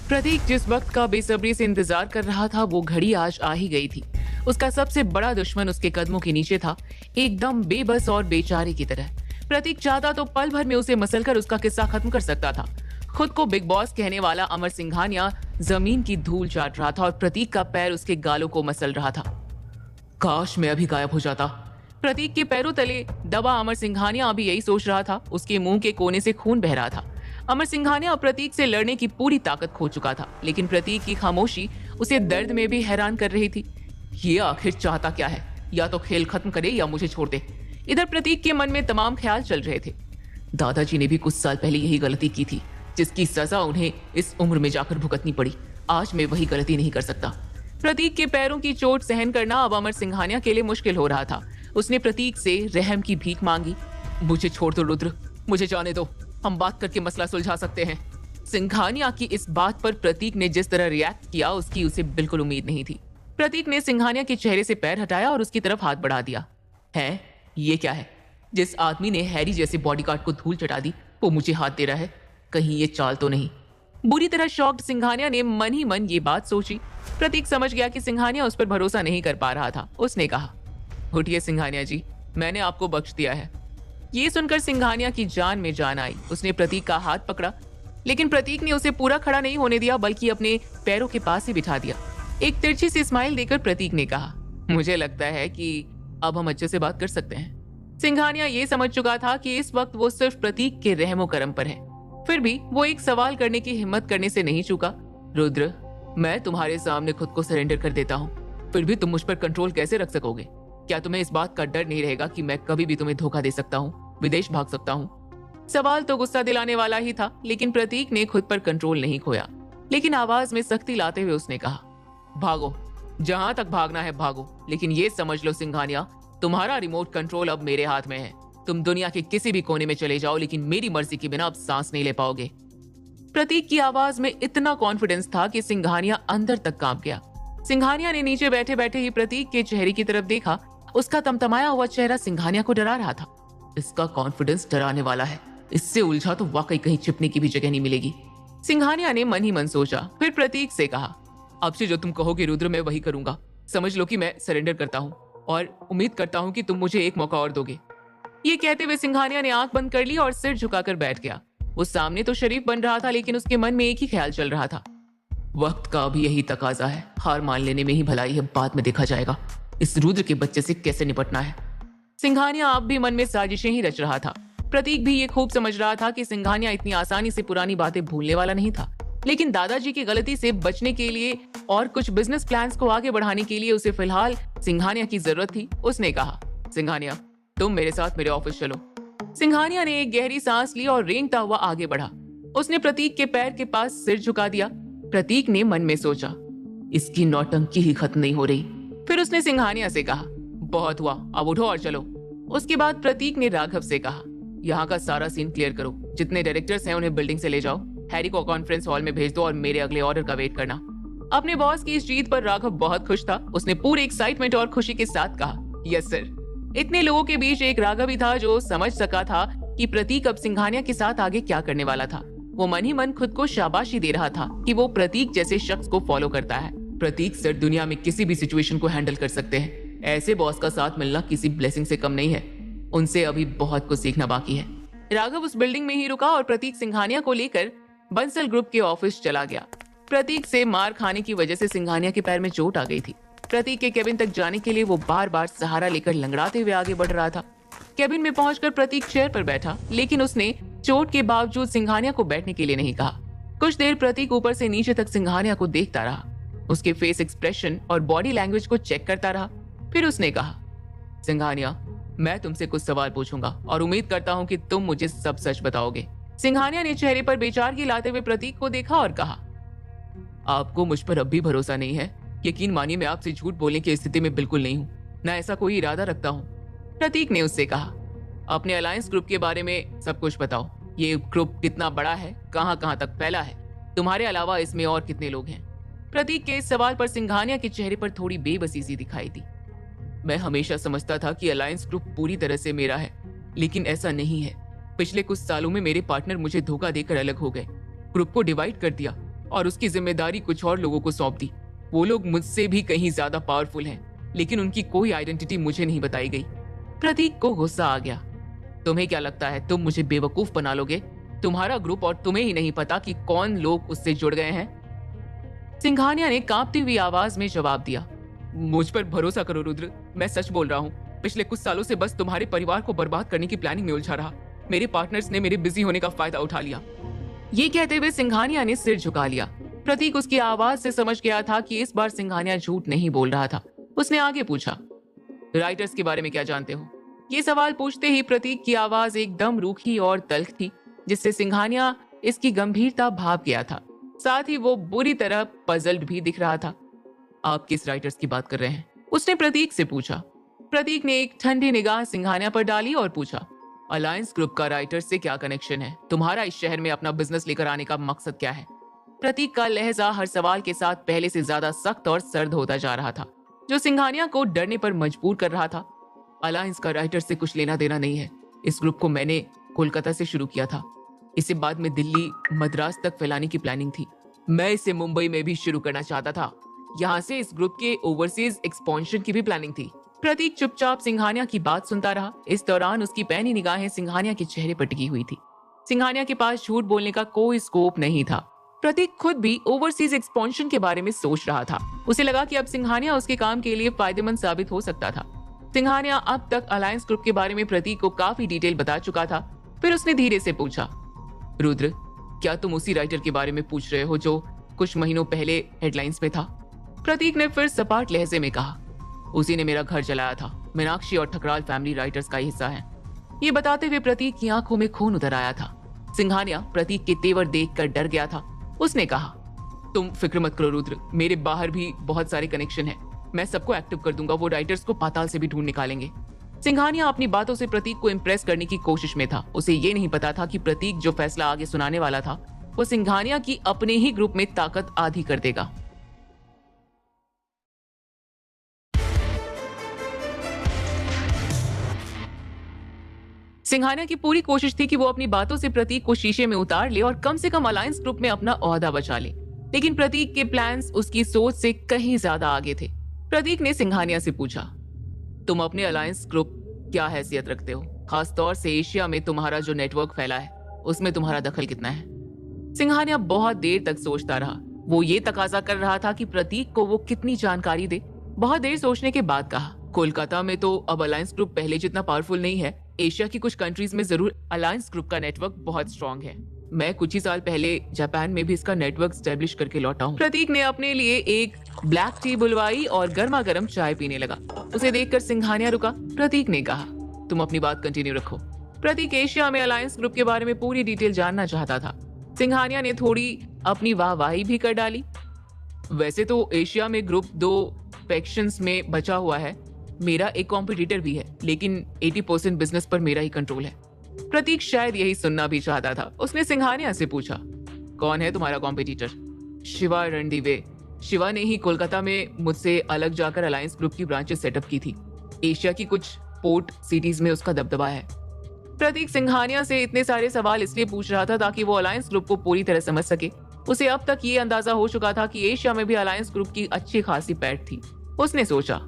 प्रतीक जिस वक्त का बेसब्री से इंतजार कर रहा था वो घड़ी आज आ ही गई थी। उसका सबसे बड़ा दुश्मन उसके कदमों के नीचे था, एकदम बेबस और बेचारे की तरह। प्रतीक चाहता तो पल भर में उसे मसलकर उसका किस्सा खत्म कर सकता था। खुद को बिग बॉस कहने वाला अमर सिंघानिया जमीन की धूल चाट रहा था और प्रतीक का पैर उसके गालों को मसल रहा था। काश मैं अभी गायब हो जाता। प्रतीक के पैरों तले दबा अमर सिंघानिया अभी यही सोच रहा था। उसके मुंह के कोने से खून बह रहा था। अमर सिंघानिया प्रतीक से लड़ने की पूरी ताकत खो चुका था, लेकिन प्रतीक की खामोशी उसे दर्द में भी हैरान कर रही थी। ये आखिर चाहता क्या है? या तो खेल खत्म करे या मुझे छोड़ दे। इधर प्रतीक के मन में तमाम ख्याल चल रहे थे। दादाजी ने भी कुछ साल पहले यही गलती की थी, जिसकी सजा उन्हें इस उम्र में जाकर भुगतनी पड़ी। आज मैं वही गलती नहीं कर सकता। प्रतीक के पैरों की चोट सहन करना अब अमर सिंघानिया के लिए मुश्किल हो रहा था। उसने प्रतीक से रहम की भीख मांगी। मुझे छोड़ दो रुद्र, मुझे जाने दो, हम बात करके मसला सुलझा सकते हैं। सिंघानिया की इस बात पर प्रतीक ने जिस तरह रिएक्ट किया उसकी उसे बिल्कुल उम्मीद नहीं थी। प्रतीक ने सिंघानिया के चेहरे से पैर हटाया और उसकी तरफ हाथ बढ़ा दिया। है ये क्या है? जिस आदमी ने हैरी जैसे बॉडीगार्ड को धूल चटा दी वो मुझे हाथ दे रहा है। कहीं ये चाल तो नहीं? बुरी तरह शॉक्ड सिंघानिया ने मन ही मन ये बात सोची। प्रतीक समझ गया कि सिंघानिया उस पर भरोसा नहीं कर पा रहा था। उसने कहा, उठिए सिंघानिया जी, मैंने आपको बख्श दिया है। ये सुनकर सिंघानिया की जान में जान आई। उसने प्रतीक का हाथ पकड़ा, लेकिन प्रतीक ने उसे पूरा खड़ा नहीं होने दिया, बल्कि अपने पैरों के पास ही बिठा दिया। एक तिरछी सी स्माइल देकर प्रतीक ने कहा, मुझे लगता है कि अब हम अच्छे से बात कर सकते हैं। सिंघानिया ये समझ चुका था कि इस वक्त वो सिर्फ प्रतीक के रहमो करम पर है। फिर भी वो एक सवाल करने की हिम्मत करने से नहीं चूका। रुद्र, मैं तुम्हारे सामने खुद को सरेंडर कर देता हूँ, फिर भी तुम मुझ पर कंट्रोल कैसे रख सकोगे? क्या तुम्हें इस बात का डर नहीं रहेगा कि मैं कभी भी तुम्हें धोखा दे सकता हूँ, विदेश भाग सकता हूँ? सवाल तो गुस्सा दिलाने वाला ही था, लेकिन प्रतीक ने खुद पर कंट्रोल नहीं खोया। लेकिन आवाज में सख्ती लाते हुए उसने कहा, भागो, जहां तक भागना है भागो, लेकिन ये समझ लो सिंघानिया, तुम्हारा रिमोट कंट्रोल अब मेरे हाथ में है। तुम दुनिया के किसी भी कोने में चले जाओ, लेकिन मेरी मर्जी के बिना अब सांस नहीं ले पाओगे। प्रतीक की आवाज में इतना कॉन्फिडेंस था कि सिंघानिया अंदर तक कांप गया। सिंघानिया ने नीचे बैठे बैठे ही प्रतीक के चेहरे की तरफ देखा। उसका तमतमाया हुआ चेहरा सिंघानिया को डरा रहा था। इसका कॉन्फिडेंस डराने वाला है, इससे उलझा तो वाकई कहीं छिपने की भी जगह नहीं मिलेगी। सिंघानिया ने मन ही मन सोचा, फिर प्रतीक से कहा, अब से जो तुम कहोगे रुद्र मैं वही करूंगा। समझ लो कि मैं सरेंडर करता हूँ और उम्मीद करता हूँ कि तुम मुझे एक मौका और दोगे। ये कहते हुए सिंघानिया ने आंख बंद कर ली और सिर झुकाकर बैठ गया। वो सामने तो शरीफ बन रहा था, लेकिन उसके मन में एक ही ख्याल चल रहा था, वक्त का अभी यही तकाजा है, हार मान लेने में ही भलाई है, बाद में देखा जाएगा इस रुद्र के बच्चे से कैसे निपटना है। सिंघानिया अब भी मन में साजिशें ही रच रहा था। प्रतीक भी ये खूब समझ रहा था कि सिंघानिया इतनी आसानी से पुरानी बातें भूलने वाला नहीं था, लेकिन दादाजी की गलती से बचने के लिए और कुछ बिजनेस प्लान्स को आगे बढ़ाने के लिए उसे फिलहाल सिंघानिया की जरूरत थी। उसने कहा, सिंघानिया तुम मेरे साथ मेरे ऑफिस चलो। सिंघानिया ने एक गहरी सांस ली और रेंगता हुआ आगे बढ़ा। उसने प्रतीक के पैर के पास सिर झुका दिया। प्रतीक ने मन में सोचा, इसकी नौटंकी ही खत्म नहीं हो रही। फिर उसने सिंघानिया से कहा, बहुत हुआ, अब उठो और चलो। उसके बाद प्रतीक ने राघव से कहा, यहाँ का सारा सीन क्लियर करो, जितने डायरेक्टर्स हैं उन्हें बिल्डिंग से ले जाओ, हैरी को कॉन्फ्रेंस हॉल में भेज दो और मेरे अगले ऑर्डर का वेट करना। अपने बॉस की इस जीत पर राघव बहुत खुश था। उसने पूरे एक्साइटमेंट और खुशी के साथ कहा, यस सर। इतने लोगों के बीच एक राघव ही था जो समझ सका था कि प्रतीक अब सिंघानिया के साथ आगे क्या करने वाला था। वो मन ही मन खुद को शाबाशी दे रहा था कि वो प्रतीक जैसे शख्स को फॉलो करता है। प्रतीक सर दुनिया में किसी भी सिचुएशन को हैंडल कर सकते हैं। ऐसे बॉस का साथ मिलना किसी ब्लेसिंग से कम नहीं है। उनसे अभी बहुत कुछ सीखना बाकी है। राघव उस बिल्डिंग में ही रुका और प्रतीक सिंघानिया को लेकर बंसल ग्रुप के ऑफिस चला गया। प्रतीक से मार खाने की वजह से सिंघानिया के पैर में चोट आ गई थी। प्रतीक के केबिन तक जाने के लिए वो बार बार सहारा लेकर लंगड़ाते हुए आगे बढ़ रहा था। केबिन में पहुंचकर प्रतीक चेयर पर बैठा, लेकिन उसने चोट के बावजूद सिंघानिया को बैठने के लिए नहीं कहा। कुछ देर प्रतीक ऊपर से नीचे तक सिंघानिया को देखता रहा, उसके फेस एक्सप्रेशन और बॉडी लैंग्वेज को चेक करता रहा। फिर उसने कहा, सिंघानिया मैं तुमसे कुछ सवाल पूछूंगा और उम्मीद करता हूँ कि तुम मुझे सब सच बताओगे। सिंघानिया ने चेहरे पर बेचारगी लाते हुए प्रतीक को देखा और कहा, आपको मुझ पर अब भी भरोसा नहीं है? यकीन मानिए मैं आपसे झूठ बोलने की स्थिति में बिल्कुल नहीं हूँ, न ऐसा कोई इरादा रखता हूँ। प्रतीक ने उससे कहा, अपने अलायंस ग्रुप के बारे में सब कुछ बताओ। ये ग्रुप कितना बड़ा है, कहाँ कहाँ तक फैला है, तुम्हारे अलावा इसमें और कितने लोग हैं? प्रतीक के इस सवाल पर सिंघानिया के चेहरे पर थोड़ी बेबसी सी दिखाई दी। मैं हमेशा समझता था कि अलायंस ग्रुप पूरी तरह से मेरा है, लेकिन ऐसा नहीं है। पिछले कुछ सालों में मेरे पार्टनर मुझे धोखा देकर अलग हो गए, ग्रुप को डिवाइड कर दिया। और उसकी जिम्मेदारी कुछ और लोगों को सौंप दी। वो लोग मुझसे भी कहीं ज्यादा पावरफुल हैं, लेकिन उनकी कोई आइडेंटिटी मुझे नहीं बताई गई। प्रतीक को गुस्सा आ गया। तुम्हें क्या लगता है तुम मुझे बेवकूफ बना लोगे? तुम्हारा ग्रुप और तुम्हें ही नहीं पता कि कौन लोग उससे जुड़ गए हैं? सिंघानिया ने कांपती हुई आवाज में जवाब दिया। मुझ पर भरोसा करो रुद्र, मैं सच बोल रहा हूँ। पिछले कुछ सालों से बस तुम्हारे परिवार को बर्बाद करने की प्लानिंग में उलझा रहा। मेरे पार्टनर्स ने मेरे बिजी होने का फायदा उठा लिया। ये कहते हुए सिंघानिया ने सिर झुका लिया। प्रतीक उसकी आवाज से समझ गया था कि इस बार सिंघानिया झूठ नहीं बोल रहा था। उसने आगे पूछा, राइटर्स के बारे में क्या जानते हो? ये सवाल पूछते ही प्रतीक की आवाज एकदम रूखी और तल्ख थी, जिससे सिंघानिया इसकी गंभीरता भाप गया था। साथ ही वो बुरी तरह पजल्ड भी दिख रहा था। आप किस राइटर्स की बात कर रहे हैं? उसने प्रतीक से पूछा। प्रतीक ने एक ठंडी निगाह सिंघानिया पर डाली और पूछा, अलायंस ग्रुप का राइटर्स से क्या कनेक्शन है? तुम्हारा इस शहर में अपना बिजनेस लेकर आने का मकसद क्या है? प्रतीक का लहजा हर सवाल के साथ पहले से ज्यादा सख्त और सर्द होता जा रहा था, जो सिंघानिया को डरने पर मजबूर कर रहा था। अलायंस का राइटर्स से कुछ लेना देना नहीं है। इस ग्रुप को मैंने कोलकाता से शुरू किया था। इसे बाद में दिल्ली, मद्रास तक फैलाने की प्लानिंग थी। मैं इसे मुंबई में भी शुरू करना चाहता था। यहाँ से इस ग्रुप के ओवरसीज एक्सपेंशन की भी प्लानिंग थी। प्रतीक चुपचाप सिंघानिया की बात सुनता रहा। इस दौरान उसकी पैनी निगाहें सिंघानिया के चेहरे पर टिकी हुई थी। सिंघानिया के पास झूठ बोलने का कोई स्कोप नहीं था। प्रतीक खुद भी ओवरसीज एक्सपेंशन के बारे में सोच रहा था। उसे लगा कि अब सिंघानिया उसके काम के लिए फायदेमंद साबित हो सकता था। सिंघानिया अब तक अलायंस ग्रुप के बारे में प्रतीक को काफी डिटेल बता चुका था। फिर उसने धीरे से पूछा, रुद्र, क्या तुम उसी राइटर के बारे में पूछ रहे हो जो कुछ महीनों पहले हेडलाइंस में था? प्रतीक ने फिर सपाट लहजे में कहा, उसी ने मेरा घर जलाया था। मीनाक्षी और ठकराल फैमिली राइटर्स का हिस्सा है। ये बताते हुए प्रतीक की आंखों में खून उतर आया था। सिंघानिया प्रतीक के तेवर देखकर डर गया था। उसने कहा, तुम फिक्र मत करो रुद्र, मेरे बाहर भी बहुत सारे कनेक्शन हैं। मैं सबको एक्टिव कर दूंगा। वो राइटर्स को पाताल से भी ढूंढ निकालेंगे। सिंघानिया अपनी बातों से प्रतीक को इम्प्रेस करने की कोशिश में था। उसे ये नहीं पता था कि प्रतीक जो फैसला आगे सुनाने वाला था वो सिंघानिया की अपने ही ग्रुप में ताकत आधी कर देगा। सिंघानिया की पूरी कोशिश थी कि वो अपनी बातों से प्रतीक को शीशे में उतार ले और कम से कम अलायंस ग्रुप में अपना ओहदा बचा ले। लेकिन प्रतीक के प्लान्स उसकी सोच से कहीं ज्यादा आगे थे। प्रतीक ने सिंघानिया से पूछा, तुम अपने अलायंस ग्रुप क्या हैसियत रखते हो? खासतौर से एशिया में तुम्हारा जो नेटवर्क फैला है उसमें तुम्हारा दखल कितना है? सिंघानिया बहुत देर तक सोचता रहा। वो ये तकाजा कर रहा था कि प्रतीक को वो कितनी जानकारी दे। बहुत देर सोचने के बाद कहा, कोलकाता में तो अब अलायंस ग्रुप पहले जितना पावरफुल नहीं है। एशिया की कुछ कंट्रीज में जरूर अलायंस ग्रुप का नेटवर्क बहुत स्ट्रांग है। मैं कुछ ही साल पहले जापान में भी इसका नेटवर्क स्टैब्लिश करके लौटा हूँ। प्रतीक ने अपने लिए एक ब्लैक टी बुलवाई और गर्मा गर्म चाय पीने लगा। उसे देखकर सिंघानिया रुका। प्रतीक ने कहा, तुम अपनी बात कंटिन्यू रखो। प्रतीक एशिया में अलायंस ग्रुप के बारे में पूरी डिटेल जानना चाहता था। सिंघानिया ने थोड़ी अपनी वाहवाही भी कर डाली। वैसे तो एशिया में ग्रुप 2 फैक्शंस में बचा हुआ है। मेरा एक कॉम्पिटिटर भी है, लेकिन 80% बिजनेस पर मेरा ही कंट्रोल है। प्रतीक शायद यही सुनना भी चाहता था। उसने सिंघानिया से पूछा, कौन है तुम्हारा कॉम्पिटिटर? शिवा रणदीवे। शिवा ने ही कोलकाता में मुझसे अलग जाकर अलायंस ग्रुप की ब्रांचेस सेटअप की थी। एशिया की कुछ पोर्ट सिटीज में उसका दबदबा है। प्रतीक सिंघानिया से इतने सारे सवाल इसलिए पूछ रहा था ताकि वो अलायंस ग्रुप को पूरी तरह समझ सके। उसे अब तक ये अंदाजा हो चुका था कि एशिया में भी अलायंस ग्रुप की अच्छी खासी पैठ थी। उसने सोचा,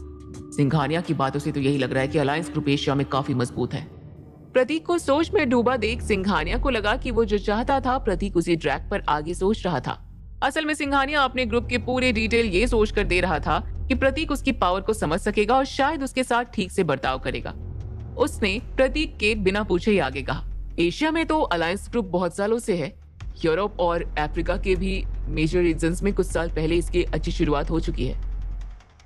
सिंघानिया की बातों से तो यही लग रहा है कि अलायंस ग्रुप एशिया में काफी मजबूत है। प्रतीक को सोच में डूबा देख सिंघानिया को लगा कि वो जो चाहता था प्रतीक उसी ट्रैक पर आगे सोच रहा था। असल में सिंघानिया अपने ग्रुप के पूरे डिटेल ये सोच कर दे रहा था कि प्रतीक उसकी पावर को समझ सकेगा और शायद उसके साथ ठीक से बर्ताव करेगा। उसने प्रतीक के बिना पूछे ही आगे कहा, एशिया में तो अलायंस ग्रुप बहुत सालों से है। यूरोप और अफ्रीका के भी मेजर रीजन्स में कुछ साल पहले इसकी अच्छी शुरुआत हो चुकी है।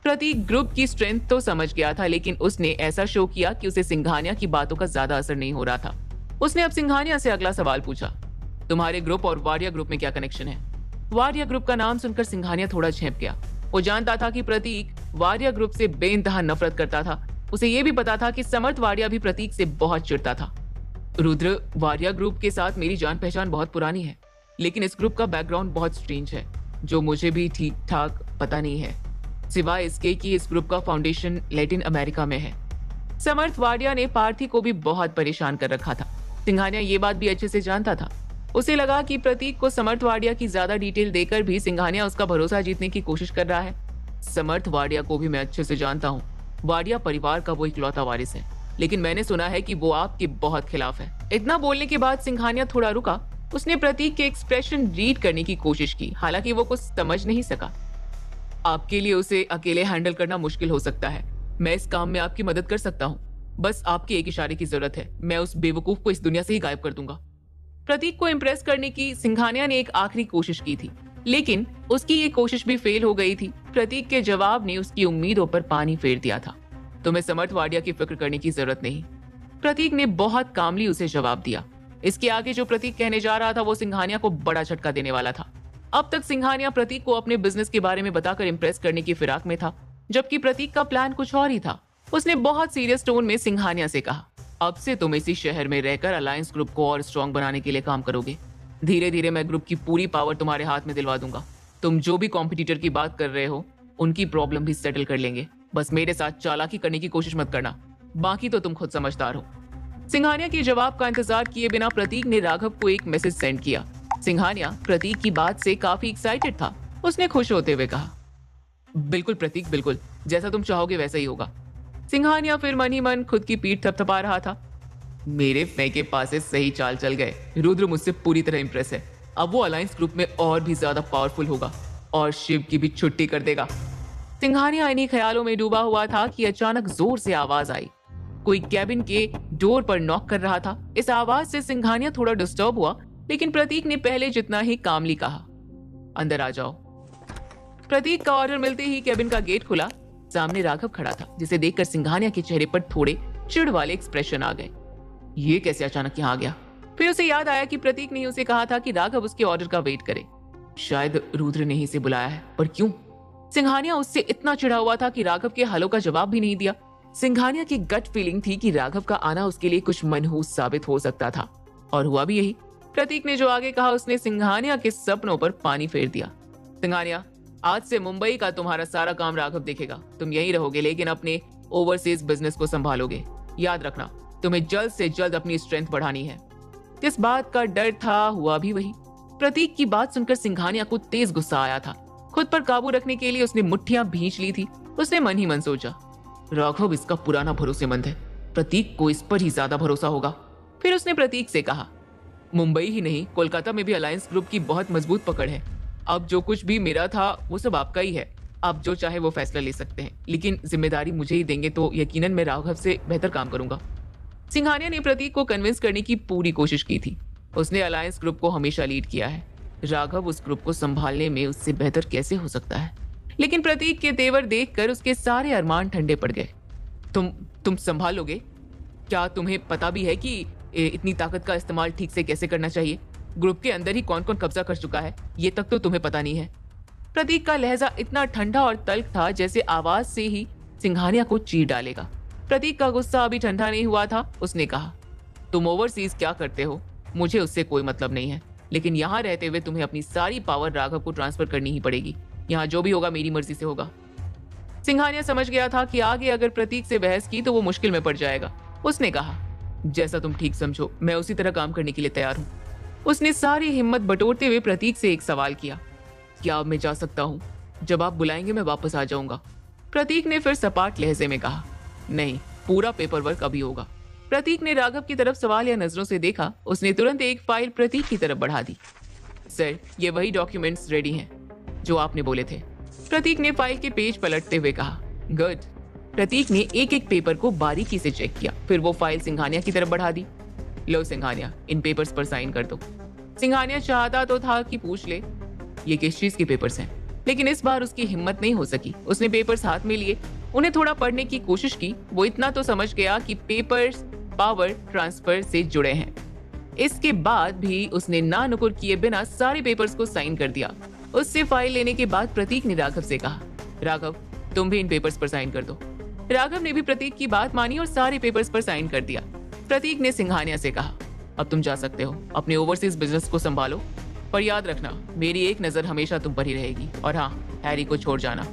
प्रतीक ग्रुप की स्ट्रेंथ तो समझ गया था, लेकिन उसने ऐसा शो किया कि उसे सिंघानिया की बातों का ज्यादा असर नहीं हो रहा था। उसने अब सिंघानिया से अगला सवाल पूछा, तुम्हारे ग्रुप और वाडिया ग्रुप में क्या कनेक्शन है? वाडिया ग्रुप का नाम सुनकर सिंघानिया थोड़ा झेंप गया। वो जानता था कि प्रतीक वाडिया ग्रुप से बेइंतहा नफरत करता था। उसे ये भी पता था कि समर्थ वाडिया भी प्रतीक से बहुत चिढ़ता था। रुद्र, वाडिया ग्रुप के साथ मेरी जान पहचान बहुत पुरानी है, लेकिन इस ग्रुप का बैकग्राउंड बहुत स्ट्रेंज है, जो मुझे भी ठीक ठाक पता नहीं है, सिवाय इसके कि इस ग्रुप का फाउंडेशन लैटिन अमेरिका में है। समर्थ वाडिया ने पार्थी को भी बहुत परेशान कर रखा था। सिंघानिया ये बात भी अच्छे से जानता था। उसे लगा कि प्रतीक को समर्थ वाडिया की ज्यादा डिटेल देकर भी सिंघानिया उसका भरोसा जीतने की कोशिश कर रहा है। समर्थ वाडिया को भी मैं अच्छे से जानता हूँ। वाडिया परिवार का वो इकलौता वारिस है, लेकिन मैंने सुना है कि वो आपके बहुत खिलाफ है। इतना बोलने के बाद सिंघानिया थोड़ा रुका। उसने प्रतीक के एक्सप्रेशन रीड करने की कोशिश की, हालांकि वो कुछ समझ नहीं सका। आपके लिए उसे अकेले हैंडल करना मुश्किल हो सकता है। मैं इस काम में आपकी मदद कर सकता हूँ। बस आपके एक इशारे की जरूरत है। मैं उस बेवकूफ को इस दुनिया से ही गायब कर दूंगा। प्रतीक को इम्प्रेस करने की सिंघानिया ने एक आखिरी कोशिश की थी, लेकिन उसकी ये कोशिश भी फेल हो गई थी। प्रतीक के जवाब ने उसकी उम्मीदों पर पानी फेर दिया था। तुम्हें समर्थ वाडिया की फिक्र करने की जरूरत नहीं, प्रतीक ने बहुत कामली उसे जवाब दिया। इसके आगे जो प्रतीक कहने जा रहा था वो सिंघानिया को बड़ा झटका देने वाला था। अब तक सिंघानिया प्रतीक को अपने बिजनेस के बारे में बताकर इम्प्रेस करने की फिराक में था, जबकि प्रतीक का प्लान कुछ और ही था। उसने बहुत सीरियस टोन में सिंघानिया से कहा, अब से तुम इसी शहर में रहकर अलायंस ग्रुप को और स्ट्रॉन्ग बनाने के लिए काम करोगे। धीरे धीरे मैं ग्रुप की पूरी पावर तुम्हारे हाथ में दिलवा दूंगा। तुम जो भी कॉम्पिटिटर की बात कर रहे हो उनकी प्रॉब्लम भी सेटल कर लेंगे। बस मेरे साथ चालाकी करने की कोशिश मत करना, बाकी तो तुम खुद समझदार हो। सिंघानिया के जवाब का इंतजार किए बिना प्रतीक ने राघव को एक मैसेज सेंड किया। सिंघानिया प्रतीक की बात से काफी एक्साइटेड था। उसने खुश होते हुए कहा, बिल्कुल प्रतीक, बिल्कुल, जैसा तुम चाहोगे वैसा ही होगा। सिंघानिया फिर मन ही मन खुद की पीठ थपथपा रहा था। मेरे फेंके पासे सही चाल चल गए। रुद्र मुझसे पूरी तरह इंप्रेस है। अब वो अलायंस ग्रुप में और भी ज्यादा पावरफुल होगा और शिव की भी छुट्टी कर देगा। सिंघानिया इन्हीं ख्यालों में डूबा हुआ था कि अचानक जोर से आवाज आई। कोई कैबिन के डोर पर नॉक कर रहा था। इस आवाज से सिंघानिया थोड़ा डिस्टर्ब हुआ, लेकिन प्रतीक ने पहले जितना ही कामली कहा, अंदर आ जाओ। प्रतीक का ऑर्डर मिलते ही कैबिन का गेट खुला। सामने राघव खड़ा था, जिसे देखकर सिंघानिया के चेहरे पर थोड़े चिढ़ वाले एक्सप्रेशन आ गए। ये कैसे अचानक यहाँ आ गया? फिर उसे याद आया कि प्रतीक ने उसे कहा था कि राघव उसके ऑर्डर का वेट करे। शायद रुद्र ने ही इसे बुलाया है, पर क्यों? सिंघानिया उससे इतना चिढ़ा हुआ था कि राघव के हेलो का जवाब भी नहीं दिया। सिंघानिया की गट फीलिंग थी कि राघव का आना उसके लिए कुछ मनहूस साबित हो सकता था, और हुआ भी यही। प्रतीक ने जो आगे कहा उसने सिंघानिया के सपनों पर पानी फेर दिया। सिंघानिया, आज से मुंबई का तुम्हारा सारा काम राघव देखेगा। तुम यहीं रहोगे, लेकिन अपने ओवरसीज बिजनेस को संभालोगे। याद रखना, तुम्हें जल्द से जल्द अपनी स्ट्रेंथ बढ़ानी है। जिस बात का डर था हुआ भी वही। प्रतीक की बात सुनकर सिंघानिया को तेज गुस्सा आया था। खुद पर काबू रखने के लिए उसने मुट्ठियां भींच ली थी। उसने मन ही मन सोचा, राघव इसका पुराना भरोसेमंद है, प्रतीक को इस पर ही ज्यादा भरोसा होगा। फिर उसने प्रतीक से कहा, मुंबई ही नहीं, कोलकाता में भी अलायंस ग्रुप की बहुत मजबूत पकड़ है। अब जो कुछ भी मेरा था वो सब आपका ही है। आप जो चाहे वो फैसला ले सकते हैं, लेकिन जिम्मेदारी मुझे ही देंगे तो यकीनन मैं राघव से बेहतर काम करूंगा। सिंघानिया ने प्रतीक को कन्विंस करने की पूरी कोशिश की थी। उसने अलायंस ग्रुप को हमेशा लीड किया है। राघव उस ग्रुप को संभालने में उससे बेहतर कैसे हो सकता है? लेकिन प्रतीक के तेवर देखकर उसके सारे अरमान ठंडे पड़ गए। तुम संभाल लोगे? क्या तुम्हें पता भी है कि इतनी ताकत का इस्तेमाल ठीक से कैसे करना चाहिए? ग्रुप के अंदर ही कौन कौन कब्जा कर चुका है, ये तक तो तुम्हें पता नहीं है। प्रतीक का लहजा इतना ठंडा और तल्ख था जैसे आवाज से ही सिंघानिया को चीर डालेगा। प्रतीक का गुस्सा अभी ठंडा नहीं हुआ था। उसने कहा, तुम ओवरसीज क्या करते हो मुझे उससे कोई मतलब नहीं है, लेकिन यहाँ रहते हुए तुम्हें अपनी सारी पावर राघव को ट्रांसफर करनी ही पड़ेगी। यहाँ जो भी होगा मेरी मर्जी से होगा। सिंघानिया समझ गया था कि आगे अगर प्रतीक से बहस की तो वो मुश्किल में पड़ जाएगा। उसने कहा, जैसा तुम ठीक समझो, मैं उसी तरह काम करने के लिए तैयार हूँ। उसने सारी हिम्मत बटोरते हुए प्रतीक से एक सवाल किया, क्या अब मैं जा सकता हूँ? जब आप बुलाएंगे मैं वापस आ जाऊंगा। प्रतीक ने फिर सपाट लहजे में कहा, नहीं, पूरा पेपर वर्क अभी होगा। प्रतीक ने राघव की तरफ सवाल या नजरों से देखा। उसने तुरंत एक फाइल प्रतीक की तरफ बढ़ा दी। सर, ये वही डॉक्यूमेंट्स रेडी हैं जो आपने बोले थे। प्रतीक ने फाइल के पेज पलटते हुए कहा, गुड। प्रतीक ने एक एक पेपर को बारीकी से चेक किया, फिर वो फाइल सिंघानिया की तरफ बढ़ा दी। लो सिंघानिया, इन पेपर्स पर साइन कर दो। सिंघानिया चाहता तो था कि पूछ ले ये किस चीज के पेपर्स हैं, लेकिन इस बार उसकी हिम्मत नहीं हो सकी। उसने पेपर्स हाथ में लिए, उन्हें थोड़ा पढ़ने की कोशिश की। वो इतना तो समझ गया कि पेपर्स पावर ट्रांसफर से जुड़े हैं। इसके बाद भी उसने ना नुकुर किए बिना सारे पेपर्स को साइन कर दिया। उससे फाइल लेने के बाद प्रतीक ने राघव से कहा, राघव तुम भी इन पेपर्स पर साइन कर दो। राघव ने भी प्रतीक की बात मानी और सारे पेपर्स पर साइन कर दिया। प्रतीक ने सिंघानिया से कहा, अब तुम जा सकते हो, अपने ओवरसीज बिजनेस को संभालो, पर याद रखना मेरी एक नजर हमेशा तुम पर ही रहेगी। और हाँ, हैरी को छोड़ जाना।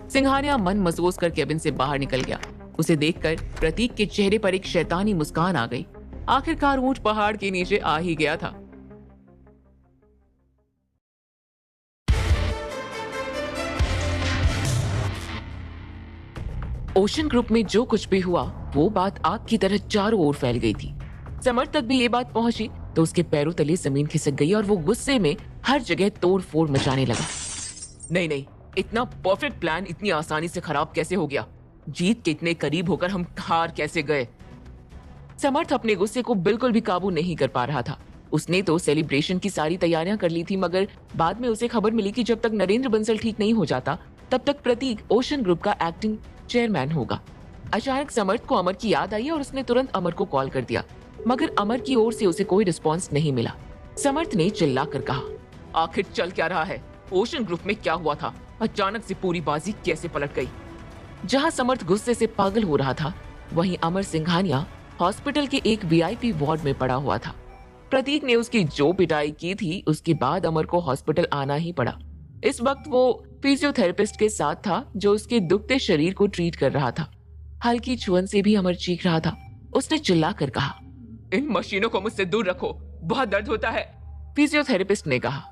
सिंघानिया मन मसोस कर केबिन से बाहर निकल गया। उसे देखकर प्रतीक के चेहरे पर एक शैतानी मुस्कान आ गई। आखिरकार ऊंट पहाड़ के नीचे आ ही गया था। ओशन ग्रुप में जो कुछ भी हुआ वो बात आग की तरह चारों ओर फैल गई थी। समर्थ तक भी ये बात पहुंची तो उसके पैरों तले जमीन खिसक गई और वो गुस्से में हर जगह तोड़ फोड़ मचाने लगा। नहीं नहीं, इतना परफेक्ट प्लान इतनी आसानी से खराब कैसे हो गया? जीत के इतने करीब होकर हम हार कैसे गए? समर्थ अपने गुस्से को बिल्कुल भी काबू नहीं कर पा रहा था। उसने तो सेलिब्रेशन की सारी तैयारियां कर ली थी, मगर बाद में उसे खबर मिली कि जब तक नरेंद्र बंसल ठीक नहीं हो जाता तब तक प्रतीक ओशन ग्रुप का एक्टिंग चेयरमैन होगा। अचानक समर्थ को अमर की याद आई और उसने तुरंत अमर को कॉल कर दिया, मगर अमर की ओर से उसे कोई रिस्पॉन्स नहीं मिला। समर्थ ने चिल्लाकर कहा, आखिर चल क्या रहा है? ओशन ग्रुप में क्या हुआ था? अचानक से पूरी बाजी कैसे पलट गई? जहां समर्थ गुस्से से पागल हो रहा था, वहीं अमर सिंघानिया हॉस्पिटल के एक वीआईपी वार्ड में पड़ा हुआ था। प्रतीक ने उसकी जो पिटाई की थी उसके बाद अमर को हॉस्पिटल आना ही पड़ा। इस वक्त वो फिजियोथेरेपिस्ट के साथ था जो उसके दुखते शरीर को ट्रीट कर रहा था। हल्की छुअन से भी अमर चीख रहा था। उसने चिल्लाकर कहा, इन मशीनों को मुझसे दूर रखो, बहुत दर्द होता है। फिजियोथेरेपिस्ट ने कहा,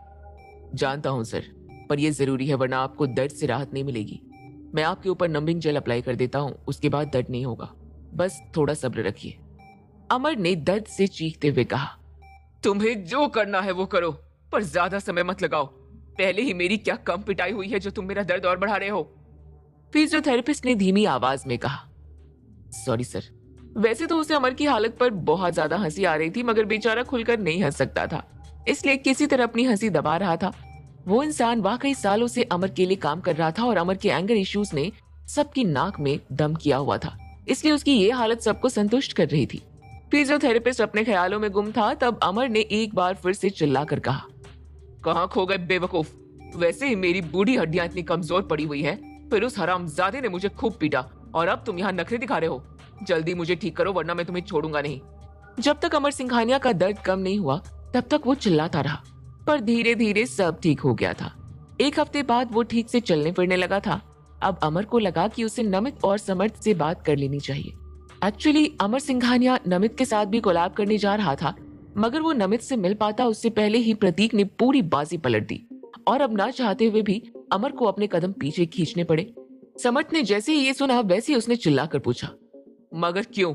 जानता हूं सर, पर यह जरूरी है वरना आपको दर्द से राहत नहीं मिलेगी। मैं आपके ऊपर नंबिंग जेल अप्लाई कर देता हूं, उसके बाद दर्द नहीं होगा, बस थोड़ा सब्र रखिए। अमर ने दर्द से चीखते हुए कहा, तुम्हें जो करना है वो करो, पर ज्यादा समय मत लगाओ। पहले ही मेरी क्या कम पिटाई हुई है जो तुम मेरा दर्द और बढ़ा रहे हो? फिजियोथेरेपिस्ट ने धीमी आवाज में कहा, सॉरी सर। वैसे तो उसे अमर की हालत पर बहुत ज्यादा हंसी आ रही थी, मगर बेचारा खुलकर नहीं हंस सकता था, इसलिए किसी तरह अपनी हंसी दबा रहा था। वो इंसान वाकई सालों से अमर के लिए काम कर रहा था और अमर के एंगर इश्यूज ने सबकी नाक में दम किया हुआ था, इसलिए उसकी ये हालत सबको संतुष्ट कर रही थी। फिजियोथेरेपिस्ट अपने ख्यालों में गुम था, तब अमर ने एक बार फिर से चिल्लाकर कहा, कहां खो गए बेवकूफ? वैसे ही मेरी बूढ़ी हड्डियां इतनी कमजोर पड़ी हुई है, फिर उस हरामजादे ने मुझे खूब पीटा और अब तुम यहाँ नखरे दिखा रहे हो। जल्दी मुझे ठीक करो वरना मैं तुम्हें छोड़ूंगा नहीं। जब तक अमर सिंघानिया का दर्द कम नहीं हुआ तब तक वो चिल्लाता रहा, पर धीरे धीरे सब ठीक हो गया था। एक हफ्ते बाद वो ठीक से चलने फिरने लगा था। अब अमर को लगा कि उसे नमित और समर्थ से बात कर लेनी चाहिए। एक्चुअली अमर सिंघानिया नमित के साथ भी कोलैब करने जा रहा था, मगर वो नमित से मिल पाता उससे पहले ही प्रतीक ने पूरी बाजी पलट दी और अब ना चाहते हुए भी अमर को अपने कदम पीछे खींचने पड़े। समर्थ ने जैसे ही ये सुना वैसे ही उसने चिल्लाकर पूछा, मगर क्यों?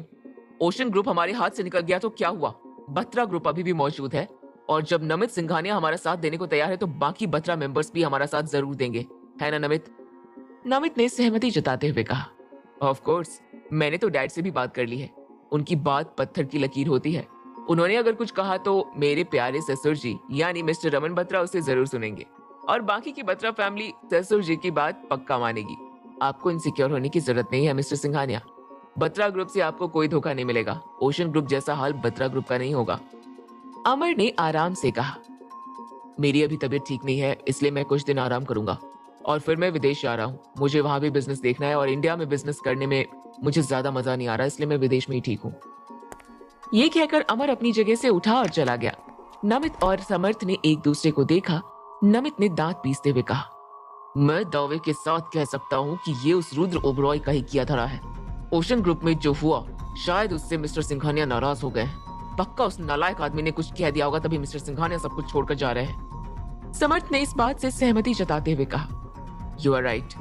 ओशन ग्रुप हमारे हाथ से निकल गया तो क्या हुआ? बत्रा ग्रुप अभी भी मौजूद है और जब नमित सिंघानिया हमारा साथ देने को तैयार है तो बाकी बत्रा मेंबर्स भी हमारा साथ जरूर देंगे, है ना नमित? नमित ने सहमति जताते हुए कहा, ऑफ कोर्स, मैंने तो डैड से भी बात कर ली है। उनकी बात पत्थर की लकीर होती है। उन्होंने अगर कुछ कहा तो मेरे प्यारे ससुर जी यानी मिस्टर रमन बत्रा उसे जरूर सुनेंगे और बाकी की बत्रा फैमिली ससुर जी की बात पक्का मानेगी। आपको इनसिक्योर होने की जरूरत नहीं है मिस्टर सिंघानिया। बत्रा ग्रुप से आपको कोई धोखा नहीं मिलेगा। ओशन ग्रुप जैसा हाल बत्रा ग्रुप का नहीं होगा। अमर ने आराम से कहा, मेरी अभी तबीयत ठीक नहीं है, इसलिए मैं कुछ दिन आराम करूंगा और फिर मैं विदेश जा रहा हूँ। मुझे वहां भी बिजनेस देखना है और इंडिया में बिजनेस करने में मुझे ज्यादा मजा नहीं आ रहा, इसलिए मैं विदेश में ही ठीक हूँ। ये कहकर अमर अपनी जगह से उठा और चला गया। नमित और समर्थ ने एक दूसरे को देखा। नमित ने दांत पीसते हुए कहा, मैं दावे के साथ कह सकता हूँ कि ये उस रुद्र ओबरॉय का ही किया धरा है। ओशन ग्रुप में जो हुआ शायद उससे मिस्टर सिंघानिया नाराज हो गए। पक्का उस नालायक आदमी ने कुछ कह दिया होगा तभी मिस्टर सिंघानिया सब कुछ छोड़कर जा रहे हैं। समर्थ ने इस बात से सहमति जताते हुए कहा, यू आर राइट,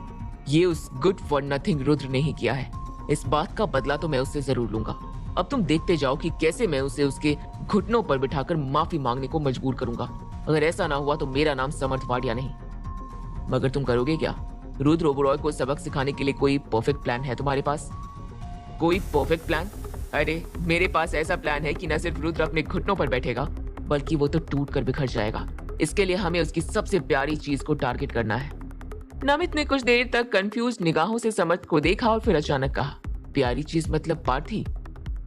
ये उस गुड फॉर नथिंग रुद्र ने ही किया है। इस बात का बदला तो मैं उससे जरूर लूंगा। अब तुम देखते जाओ कि कैसे मैं उसे उसके घुटनों पर बिठाकर माफी मांगने को मजबूर करूंगा। अगर ऐसा ना हुआ तो मेरा नाम समर्थ वाडिया नहीं। मगर तुम करोगे क्या? रुद्र ओबरॉय को सबक सिखाने के लिए कोई परफेक्ट प्लान है तुम्हारे पास? कोई परफेक्ट प्लान? अरे मेरे पास ऐसा प्लान है कि न सिर्फ रुद्र अपने घुटनों पर बैठेगा बल्कि वो तो टूट कर बिखर जाएगा। इसके लिए हमें उसकी सबसे प्यारी चीज को टारगेट करना है। नमित ने कुछ देर तक कंफ्यूज निगाहों से समर्थ को देखा और फिर अचानक कहा, प्यारी चीज मतलब पार्थी?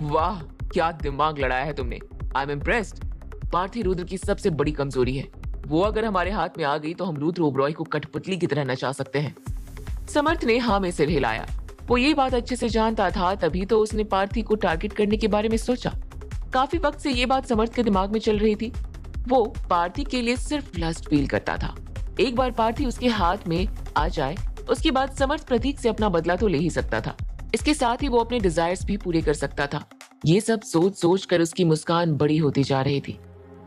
वाह, क्या दिमाग लड़ाया है तुमने। I am impressed. Parthi Rudra की सबसे बड़ी कमजोरी है। वो अगर हमारे हाथ में आ गई तो हम रुद्र ओबरॉय को कठपुतली की तरह नचा सकते हैं। समर्थ ने हाँ में सिर हिलाया। वो ये बात अच्छे से जानता था, तभी तो उसने पार्थी को टारगेट करने के बारे में सोचा। काफी वक्त से ये बात समर्थ के दिमाग में चल रही थी। वो पार्थी के लिए सिर्फ लस्ट फील करता था। एक बार पार्थी उसके हाथ में आ जाए उसके बाद समर्थ प्रतीक से अपना बदला तो ले ही सकता था। इसके साथ ही वो अपने डिजायर्स भी पूरे कर सकता था। ये सब सोच सोच कर उसकी मुस्कान बड़ी होती जा रही थी।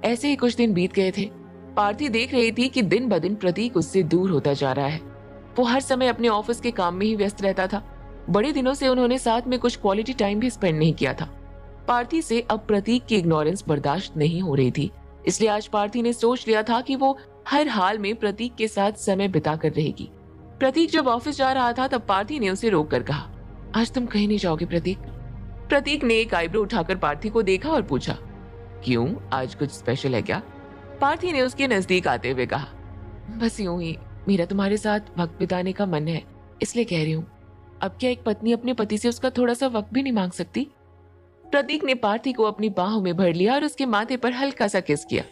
ऐसे ही कुछ दिन बीत गए थे। पार्थी देख रही थी कि दिन ब दिन प्रतीक उससे दूर होता जा रहा है। वो हर समय अपने ऑफिस के काम में ही व्यस्त रहता था। बड़े दिनों से उन्होंने साथ में कुछ क्वालिटी टाइम भी स्पेंड नहीं किया था। पार्थी से अब प्रतीक की इग्नोरेंस बर्दाश्त नहीं हो रही थी, इसलिए आज पार्थी ने सोच लिया था कि वो हर हाल में प्रतीक के साथ समय बिता कर रहेगी। प्रतीक जब ऑफिस जा रहा था तब पार्थी ने उसे रोक कर कहा, आज तुम कहीं नहीं जाओगे प्रतीक? प्रतीक ने एक आईब्रो उठाकर पार्थी को देखा और पूछा, क्यों, आज कुछ स्पेशल है क्या? पार्थी ने उसके नजदीक आते हुए कहा, बस यूं ही, मेरा तुम्हारे साथ वक्त बिताने का मन है, इसलिए कह रही हूँ। अब क्या एक पत्नी अपने पति से उसका थोड़ा सा वक्त भी नहीं मांग सकती? प्रतीक ने पार्थी को अपनी बाहों में भर लिया और उसके माथे पर हल्का सा किस किया।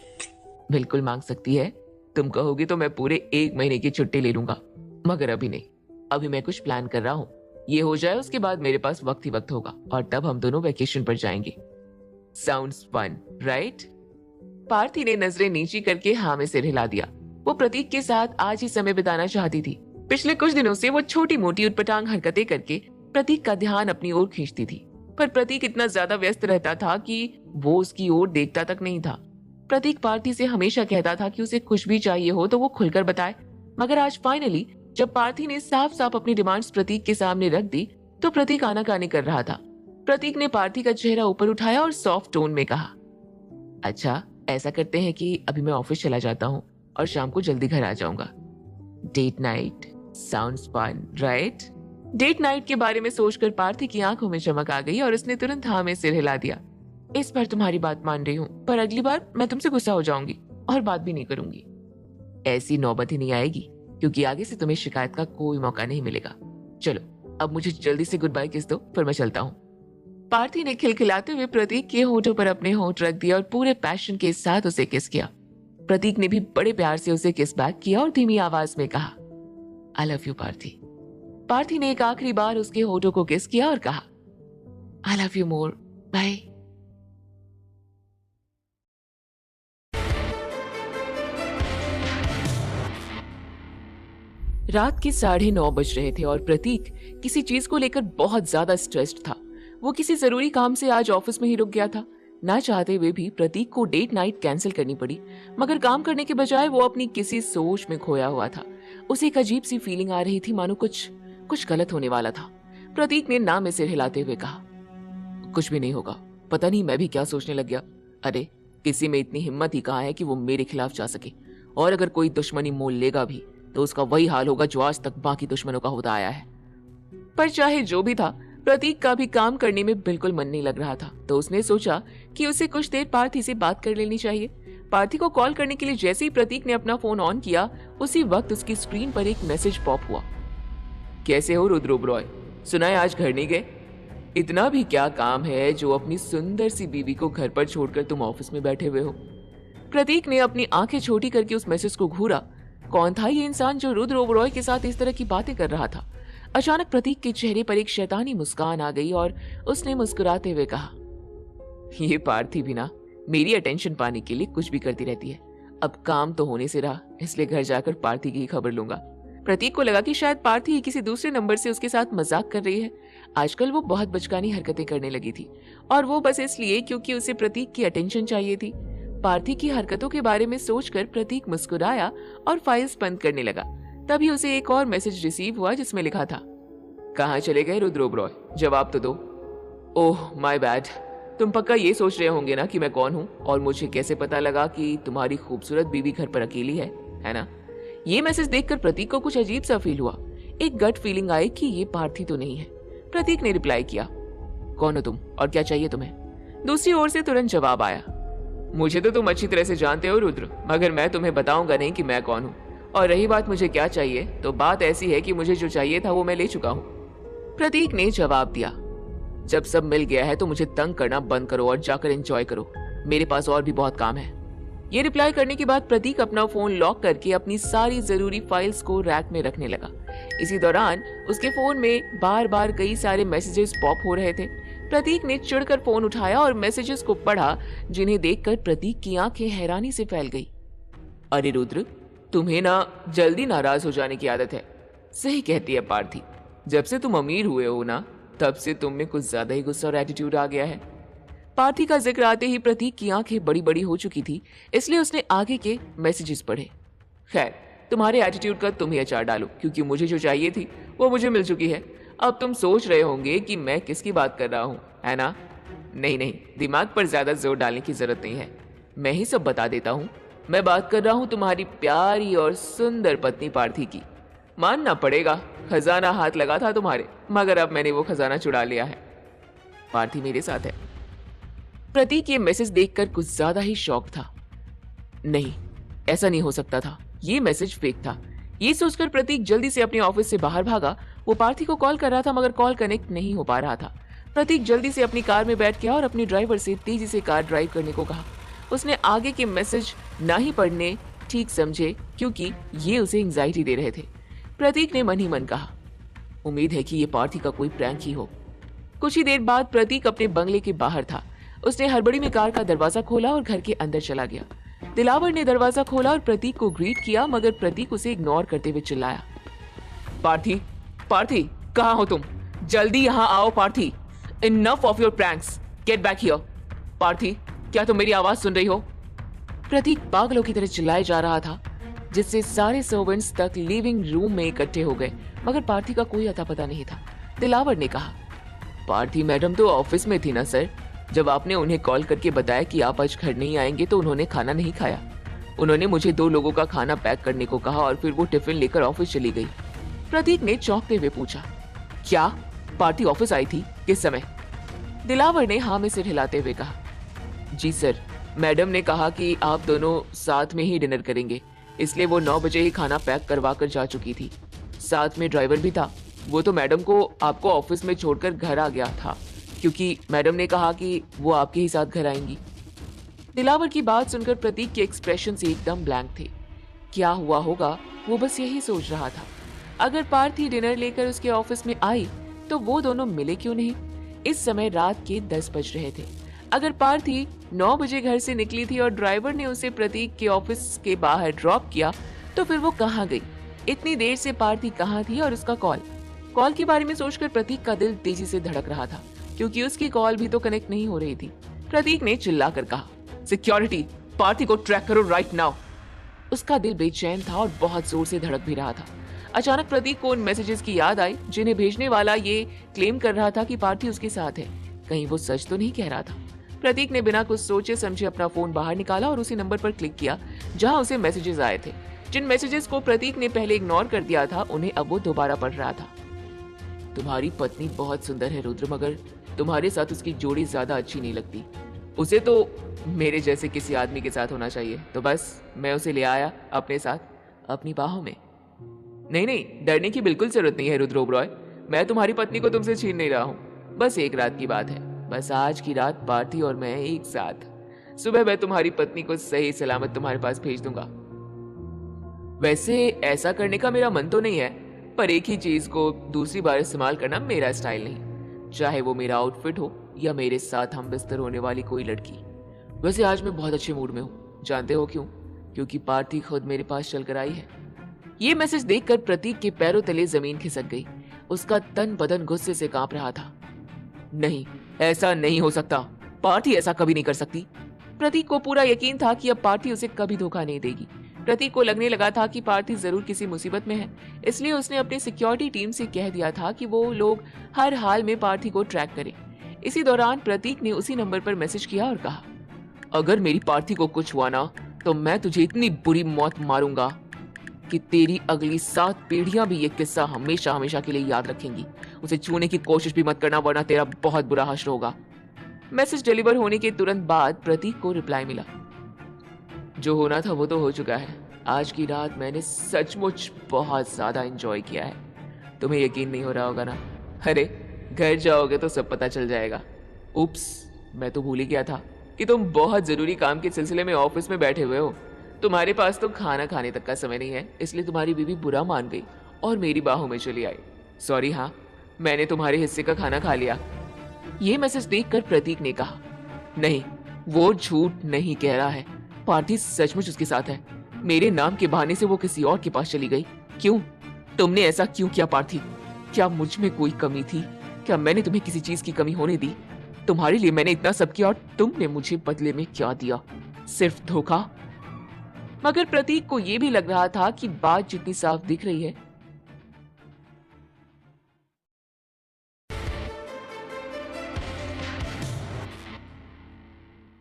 बिल्कुल मांग सकती है, तुम कहोगी तो मैं पूरे 1 महीने की छुट्टी ले लूंगा, मगर अभी नहीं। अभी मैं कुछ प्लान कर रहा हूँ, ये हो जाए उसके बाद मेरे पास वक्त ही वक्त होगा और तब हम दोनों वेकेशन पर जाएंगे। Sounds fun, right? पार्थी ने नजरें नीची करके हाँ में सिर हिला दिया। वो प्रतीक के साथ आज ही समय बिताना चाहती थी। पिछले कुछ दिनों से वो छोटी मोटी उटपटांग हरकतें करके प्रतीक का ध्यान अपनी ओर खींचती थी, पर प्रतीक इतना ज्यादा व्यस्त रहता था कि वो उसकी ओर देखता तक नहीं था। प्रतीक पार्थी से हमेशा कहता था कि उसे कुछ भी चाहिए हो तो वो खुलकर बताए, मगर आज फाइनली जब पार्थी ने साफ साफ अपनी डिमांड्स प्रतीक के सामने रख दी तो प्रतीक आनाकानी कर रहा था। प्रतीक ने पार्थी का चेहरा ऊपर उठाया और सॉफ्ट टोन में कहा, अच्छा ऐसा करते हैं कि अभी मैं ऑफिस चला जाता हूँ और शाम को जल्दी घर आ जाऊंगा। Date night sounds fun, right? Date night के बारे में सोचकर पार्थी की आंखों में चमक आ गई और उसने तुरंत हाँ में सिर हिला दिया। इस बार तुम्हारी बात मान रही हूँ, पर अगली बार मैं तुमसे गुस्सा हो जाऊंगी और बात भी नहीं करूंगी। ऐसी नौबत ही नहीं आएगी, क्योंकि आगे से तुम्हें शिकायत का कोई मौका नहीं मिलेगा। चलो अब मुझे जल्दी से गुड बाय किस दो, फिर मैं चलता हूँ। पार्थी ने खिलखिलाते हुए प्रतीक के होठों पर अपने होठ रख दिया और पूरे पैशन के साथ उसे किस किया। प्रतीक ने भी बड़े प्यार से उसे किस बैक किया और धीमी आवाज में कहा, I love you Parthi. Parthi ने एक आखिरी बार उसके होठों को किस किया और कहा, I love you more, bye. रात के 9:30 बज रहे थे और प्रतीक किसी चीज को लेकर बहुत ज्यादा स्ट्रेस्ड था। वो किसी जरूरी काम से आज ऑफिस में ही रुक गया था। ना चाहते हुए भी प्रतीक को डेट नाइट कैंसिल करनी पड़ी, मगर काम करने के बजाय वो अपनी किसी सोच में खोया हुआ था। उसे एक अजीब सी फीलिंग आ रही थी, मानो कुछ गलत होने वाला था। प्रतीक ने ना में सिर हिलाते हुए कहा, कुछ भी नहीं होगा, पता नहीं मैं भी क्या सोचने लग गया। अरे किसी में इतनी हिम्मत ही कहाँ है कि वो मेरे खिलाफ जा सके, और अगर कोई दुश्मनी मोल लेगा भी तो उसका वही हाल होगा जो आज तक बाकी दुश्मनों का होता आया है। पर चाहे जो भी था, प्रतीक का भी काम करने में बिल्कुल मन नहीं लग रहा था, तो उसने सोचा कि उसे कुछ देर पार्थी से बात कर लेनी चाहिए। पार्थी को कॉल करने के लिए जैसे ही प्रतीक ने अपना फोन ऑन किया, उसी वक्त उसकी स्क्रीन पर एक मैसेज पॉप हुआ। कैसे हो रुद्र ओबरॉय, सुना है आज घर नहीं गए? इतना भी क्या काम है जो अपनी सुंदर सी बीवी को घर पर छोड़कर तुम ऑफिस में बैठे हुए हो? प्रतीक ने अपनी आंखें छोटी करके उस मैसेज को घूरा। कौन था ये इंसान जो रुद्र ओबरॉय के साथ इस तरह की बातें कर रहा था? अचानक प्रतीक के चेहरे पर एक शैतानी मुस्कान आ गई और उसने मुस्कुराते हुए कहा, ये पार्थी भी ना मेरी अटेंशन पाने के लिए कुछ भी करती रहती है। अब काम तो होने से रहा, इसलिए घर जाकर पार्थी की खबर लूंगा। प्रतीक को लगा कि शायद पार्थी ही किसी दूसरे नंबर से उसके साथ मजाक कर रही है। आजकल वो बहुत बचकानी हरकतें करने लगी थी, और वो बस इसलिए क्योंकि उसे प्रतीक की अटेंशन चाहिए थी। पार्थी की हरकतों के बारे में सोचकर प्रतीक मुस्कुराया और फाइल्स बंद करने लगा। तभी उसे एक और मैसेज रिसीव हुआ जिसमें लिखा था, कहाँ चले गए रुद्र ओबरॉय, जवाब तो दो। ओह माय बैड, तुम पक्का ये सोच रहे होंगे ना कि मैं कौन हूँ और मुझे कैसे पता लगा कि तुम्हारी खूबसूरत बीवी घर पर अकेली है ना? ये मैसेज देखकर प्रतीक को कुछ अजीब सा फील हुआ। एक गट फीलिंग आई कि ये पार्थी तो नहीं है। प्रतीक ने रिप्लाई किया, कौन हो तुम और क्या चाहिए तुम्हें? दूसरी ओर से तुरंत जवाब आया, मुझे तो तुम अच्छी तरह से जानते हो रुद्र, मगर मैं तुम्हें बताऊंगा नहीं कि मैं कौन हूँ। और रही बात मुझे क्या चाहिए, तो बात ऐसी है कि मुझे जो चाहिए था वो मैं ले चुका हूँ। प्रतीक ने जवाब दिया, जब सब मिल गया है तो मुझे तंग करना बंद करो और जाकर एंजॉय करो, मेरे पास और भी बहुत काम है। ये रिप्लाई करने के बाद प्रतीक अपना फोन लॉक करके अपनी सारी जरूरी फाइल्स को रैक में रखने लगा। इसी दौरान उसके फोन में बार बार कई सारे मैसेजेस पॉप हो रहे थे। प्रतीक ने चिढ़कर फोन उठाया और मैसेजेस को पढ़ा, जिन्हें देखकर प्रतीक की आंखें हैरानी से फैल गई। अरे रुद्र, तुम्हें ना जल्दी नाराज हो जाने की आदत है। सही कहती है पार्थी, जब से तुम अमीर हुए हो ना, तब से तुम में कुछ ज्यादा ही गुस्सा और एटीट्यूड आ गया है। पार्थी का जिक्र आते ही प्रतीक की आंखें बड़ी बड़ी हो चुकी थी, इसलिए उसने आगे के मैसेजेस पढ़े। खैर, तुम्हारे एटीट्यूड का तुम ही अचार डालो, क्योंकि मुझे जो चाहिए थी वो मुझे मिल चुकी है। अब तुम सोच रहे होंगे कि मैं किसकी बात कर रहा हूँ, है ना? नहीं नहीं, दिमाग पर ज्यादा जोर डालने की जरूरत नहीं है। मैं ही सब बता देता हूँ। मैं बात कर रहा हूँ तुम्हारी प्यारी और सुंदर पत्नी पार्थी की। मानना पड़ेगा, खजाना हाथ लगा था तुम्हारे, मगर अब मैंने वो खजाना चुरा लिया है। पार्थी मेरे साथ है। प्रतीक ये मैसेज देखकर कुछ ज्यादा ही शॉक था। नहीं, ऐसा नहीं हो सकता था, ये मैसेज फेक था। ये सोचकर प्रतीक जल्दी से अपने ऑफिस से बाहर भागा। वो पार्थी को कॉल कर रहा था मगर कॉल कनेक्ट नहीं हो पा रहा था। प्रतीक जल्दी से अपनी कार में बैठ गया और अपने ड्राइवर से तेजी से कार ड्राइव करने को कहा। उसने आगे के मैसेज ना ही पढ़ने ठीक समझे क्योंकि ये उसे एंजाइटी दे रहे थे। प्रतीक ने मन ही मन कहा, उम्मीद है कि ये पार्थी का कोई प्रैंक ही हो। कुछ ही देर बाद प्रतीक अपने बंगले के बाहर था। उसने हड़बड़ी में कार का दरवाजा खोला और घर के अंदर चला गया। दिलावर ने दरवाजा खोला और प्रतीक को ग्रीट किया मगर प्रतीक उसे इग्नोर करते हुए चिल्लाया, पार्थी, पार्थी, कहाँ हो तुम? जल्दी यहाँ आओ Parthi. Enough of your pranks, get back here. Parthi, क्या तुम मेरी आवाज सुन रही हो? प्रतीक पागलों की तरह चिल्लाए जा रहा था, जिससे सारे सर्वेंट्स तक लिविंग रूम में इकट्ठे हो गए मगर पार्थी का कोई अता पता नहीं था। दिलावर ने कहा, पार्थी मैडम तो ऑफिस में थी ना सर। जब आपने उन्हें कॉल करके बताया कि आप आज घर नहीं आएंगे तो उन्होंने खाना नहीं खाया। उन्होंने मुझे 2 लोगों का खाना पैक करने को कहा और फिर वो टिफिन लेकर ऑफिस चली गई। प्रतीक ने चौंकते हुए पूछा, क्या पार्थी ऑफिस आई थी? किस समय? दिलावर ने हाँ में सिर हिलाते हुए कहा, जी सर, मैडम ने कहा कि आप दोनों साथ में ही डिनर करेंगे, इसलिए वो 9 बजे ही खाना पैक करवा कर जा चुकी थी। साथ में ड्राइवर भी था। वो तो मैडम को आपको ऑफिस में छोड़कर घर आ गया था क्योंकि मैडम ने कहा कि वो आपके ही साथ घर आएंगी। दिलावर की बात सुनकर प्रतीक के एक्सप्रेशन से एकदम ब्लैंक थे। क्या हुआ होगा वो बस यही सोच रहा था। अगर पार्थी डिनर लेकर उसके ऑफिस में आई तो वो दोनों मिले क्यों नहीं? इस समय रात के 10 बज रहे थे। अगर पार्थी 9 बजे घर से निकली थी और ड्राइवर ने उसे प्रतीक के ऑफिस के बाहर ड्रॉप किया तो फिर वो कहाँ गई? इतनी देर से पार्थी कहाँ थी? और उसका कॉल के बारे में सोचकर प्रतीक का दिल तेजी से धड़क रहा था क्योंकि उसकी कॉल भी तो कनेक्ट नहीं हो रही थी। प्रतीक ने चिल्लाकर कहा, सिक्योरिटी, पार्थी को ट्रैक करो राइट नाउ। उसका दिल बेचैन था और बहुत जोर से धड़क भी रहा था। अचानक प्रतीक को उन मैसेजेस की याद आई जिन्हें भेजने वाला ये क्लेम कर रहा था कि पार्थी उसके साथ है। कहीं वो सच तो नहीं कह रहा था? प्रतीक ने बिना कुछ सोचे समझे अपना फोन बाहर निकाला और उसी नंबर पर क्लिक किया जहां उसे मैसेजेस आए थे। जिन मैसेजेस को प्रतीक ने पहले इग्नोर कर दिया था उन्हें अब वो दोबारा पढ़ रहा था। तुम्हारी पत्नी बहुत सुंदर है रुद्र, मगर तुम्हारे साथ उसकी जोड़ी ज्यादा अच्छी नहीं लगती। उसे तो मेरे जैसे किसी आदमी के साथ होना चाहिए, तो बस मैं उसे ले आया अपने साथ, अपनी बाहों में। नहीं नहीं, डरने की बिल्कुल जरूरत नहीं है रुद्र ओबरॉय। मैं तुम्हारी पत्नी को तुमसे छीन नहीं रहा हूँ। बस एक रात की बात है। बस आज की रात पार्थी और मैं एक साथ। सुबह मैं तुम्हारी पत्नी को सही सलामत तुम्हारे पास भेज दूंगा। वैसे ऐसा करने का मेरा मन तो नहीं है, पर एक ही चीज को दूसरी बार इस्तेमाल करना मेरा स्टाइल नहीं, चाहे वो मेरा आउटफिट हो या मेरे साथ हम बिस्तर होने वाली कोई लड़की। वैसे आज मैं बहुत अच्छे मूड में हूँ। जानते हो क्यों? क्योंकि पार्थी खुद मेरे पास चलकर आई है। ये मैसेज देखकर प्रतीक के पैरों तले जमीन खिसक गई। उसका तन बदन गुस्से से कांप रहा था। नहीं, ऐसा नहीं हो सकता। पार्थी ऐसा कभी नहीं कर सकती। प्रतीक को पूरा यकीन था कि अब पार्थी उसे कभी धोखा नहीं देगी। प्रतीक को लगने लगा था कि पार्थी जरूर किसी मुसीबत में है, इसलिए उसने अपनी सिक्योरिटी टीम से कह दिया था कि वो लोग हर हाल में पार्थी को ट्रैक करें। इसी दौरान प्रतीक ने उसी नंबर पर मैसेज किया और कहा, अगर मेरी पार्थी को कुछ हुआ ना तो मैं तुझे इतनी बुरी मौत मारूंगा कि तेरी अगली 7 पीढ़ियां भी ये किस्सा हमेशा हमेशा के लिए याद रखेंगी। उसे छूने की कोशिश भी मत करना, वरना तेरा बहुत बुरा हश्र होगा। मैसेज डिलीवर होने के तुरंत बाद प्रतीक को रिप्लाई मिला, जो होना था वो तो हो चुका है। आज की रात मैंने सचमुच बहुत ज्यादा एंजॉय किया है। तुम्हें यकीन नहीं हो रहा होगा ना? अरे घर जाओगे तो सब पता चल जाएगा। उप्स, मैं तो भूल ही गया था कि तुम बहुत जरूरी काम के सिलसिले में ऑफिस में बैठे हुए हो। तुम्हारे पास तो खाना खाने तक का समय नहीं है, इसलिए तुम्हारी बीवी बुरा मान गई और मेरी बाहों में चली आई। सॉरी, हाँ, मैंने तुम्हारे हिस्से का खाना खा लिया। ये मैसेज देखकर प्रतीक ने कहा, नहीं, वो झूठ नहीं कह रहा है। पार्थी सचमुच उसके साथ है। मेरे नाम के बहाने से वो किसी और के पास चली गई। क्यों? तुमने ऐसा क्यों किया पार्थी? क्या मुझ में कोई कमी थी? क्या मैंने तुम्हें किसी चीज की कमी होने दी? तुम्हारे लिए मैंने इतना सब किया और तुमने मुझे बदले में क्या दिया? सिर्फ धोखा। मगर प्रतीक को यह भी लग रहा था कि बात जितनी साफ दिख रही है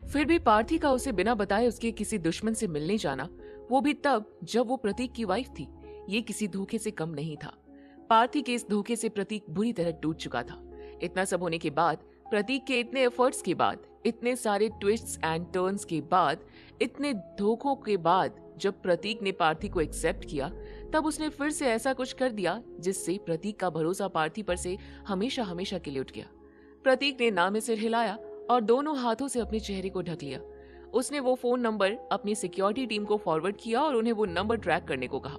फिर भी पार्थी का उसे बिना बताए उसके किसी दुश्मन से मिलने जाना, वो भी तब जब वो प्रतीक की वाइफ थी, ये किसी धोखे से कम नहीं था। पार्थी के इस धोखे से प्रतीक बुरी तरह टूट चुका था। इतना सब होने के बाद, प्रतीक के इतने एफर्ट्स के बाद, इतने सारे ट्विस्ट्स एंड टर्न्स के बाद, इतने धोखों के बाद, जब प्रतीक ने पार्थी को एक्सेप्ट किया, तब उसने फिर से ऐसा कुछ कर दिया जिससे प्रतीक का भरोसा पार्थी पर से हमेशा हमेशा के लिए उठ गया। प्रतीक ने ना में सिर हिलाया और दोनों हाथों से अपने चेहरे को ढक लिया। उसने वो फोन नंबर अपनी सिक्योरिटी टीम को फॉरवर्ड किया और उन्हें वो नंबर ट्रैक करने को कहा।